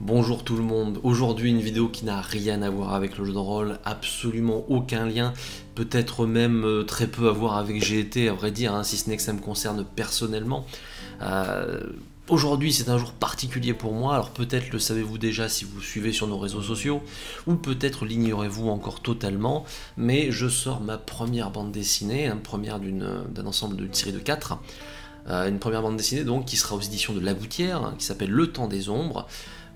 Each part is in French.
Bonjour tout le monde, aujourd'hui une vidéo qui n'a rien à voir avec le jeu de rôle, absolument aucun lien, peut-être même très peu à voir avec GT à vrai dire, hein, si ce n'est que ça me concerne personnellement. Aujourd'hui c'est un jour particulier pour moi, alors peut-être le savez-vous déjà si vous suivez sur nos réseaux sociaux, ou peut-être l'ignorez-vous encore totalement, mais je sors ma première bande dessinée, première d'un ensemble d'une série de 4, une première bande dessinée donc qui sera aux éditions de La Gouttière, qui s'appelle Le Temps des Ombres.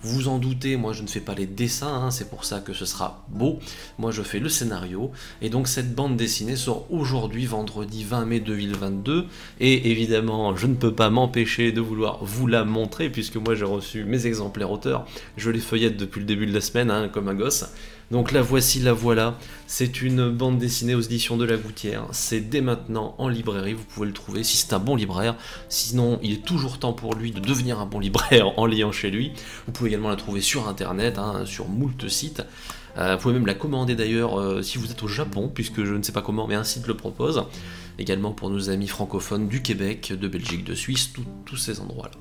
Vous vous en doutez, moi je ne fais pas les dessins, c'est pour ça que ce sera beau. Moi je fais le scénario, et donc cette bande dessinée sort aujourd'hui, vendredi 20 mai 2022, et évidemment je ne peux pas m'empêcher de vouloir vous la montrer, puisque moi j'ai reçu mes exemplaires auteurs, je les feuillette depuis le début de la semaine, comme un gosse. Donc la voici, la voilà, c'est une bande dessinée aux éditions de La Gouttière, c'est dès maintenant en librairie, vous pouvez le trouver si c'est un bon libraire, sinon il est toujours temps pour lui de devenir un bon libraire en l'ayant chez lui. Vous pouvez également la trouver sur internet, sur moult sites, vous pouvez même la commander d'ailleurs si vous êtes au Japon, puisque je ne sais pas comment, mais un site le propose, également pour nos amis francophones du Québec, de Belgique, de Suisse, tous ces endroits-là.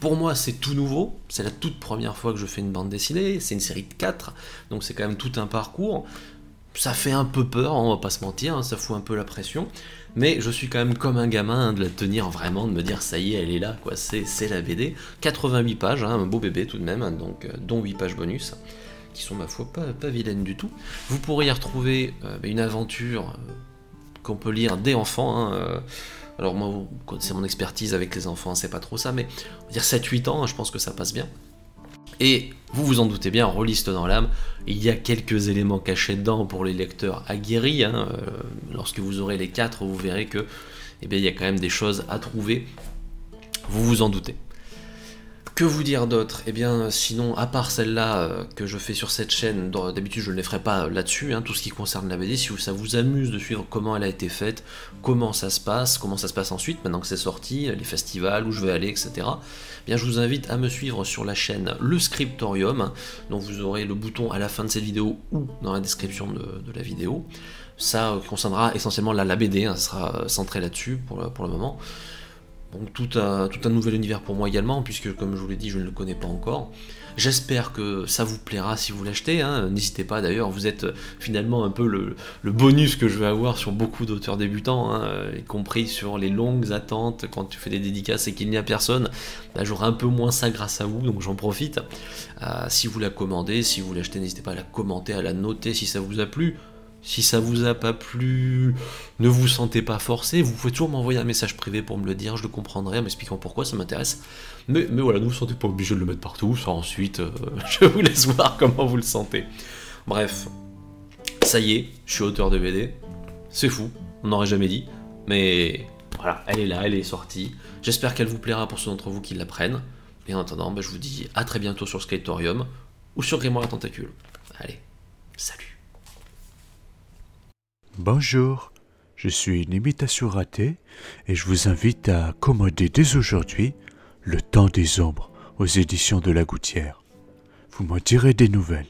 Pour moi, c'est tout nouveau, c'est la toute première fois que je fais une bande dessinée, c'est une série de 4, donc c'est quand même tout un parcours. Ça fait un peu peur, on va pas se mentir, ça fout un peu la pression, mais je suis quand même comme un gamin de la tenir vraiment, de me dire ça y est, elle est là, quoi. C'est la BD. 88 pages, un beau bébé tout de même, donc, dont 8 pages bonus, qui sont ma foi pas vilaines du tout. Vous pourrez y retrouver une aventure qu'on peut lire dès enfant, alors moi, c'est mon expertise avec les enfants, c'est pas trop ça, mais on va dire 7-8 ans, je pense que ça passe bien. Et vous vous en doutez bien, Rôliste dans l'âme, il y a quelques éléments cachés dedans pour les lecteurs aguerris. Lorsque vous aurez les 4, vous verrez que, il y a quand même des choses à trouver. Vous vous en doutez. Que vous dire d'autre? Sinon, à part celle-là que je fais sur cette chaîne, d'habitude je ne les ferai pas là-dessus, tout ce qui concerne la BD, si ça vous amuse de suivre comment elle a été faite, comment ça se passe ensuite, maintenant que c'est sorti, les festivals, où je vais aller, etc. Je vous invite à me suivre sur la chaîne Le Scriptorium, dont vous aurez le bouton à la fin de cette vidéo ou dans la description de la vidéo. Ça concernera essentiellement la BD, ça sera centré là-dessus pour le moment. Donc tout un nouvel univers pour moi également, puisque comme je vous l'ai dit, je ne le connais pas encore. J'espère que ça vous plaira si vous l'achetez, n'hésitez pas d'ailleurs, vous êtes finalement un peu le bonus que je vais avoir sur beaucoup d'auteurs débutants, y compris sur les longues attentes quand tu fais des dédicaces et qu'il n'y a personne. Là j'aurai un peu moins ça grâce à vous, donc j'en profite. Si vous la commandez, si vous l'achetez, n'hésitez pas à la commenter, à la noter si ça vous a plu. Si ça vous a pas plu, ne vous sentez pas forcé, vous pouvez toujours m'envoyer un message privé pour me le dire, je le comprendrai en m'expliquant pourquoi, ça m'intéresse. Mais voilà, ne vous sentez pas obligé de le mettre partout, ça ensuite, je vous laisse voir comment vous le sentez. Bref, ça y est, je suis auteur de BD, c'est fou, on n'aurait jamais dit, mais voilà, elle est là, elle est sortie, j'espère qu'elle vous plaira pour ceux d'entre vous qui la prennent, et en attendant, je vous dis à très bientôt sur Scriptorium, ou sur Grimoire à Tentacules. Allez, salut. Bonjour, je suis une imitation ratée et je vous invite à commander dès aujourd'hui Le Temps des Ombres aux éditions de La Gouttière. Vous m'en direz des nouvelles.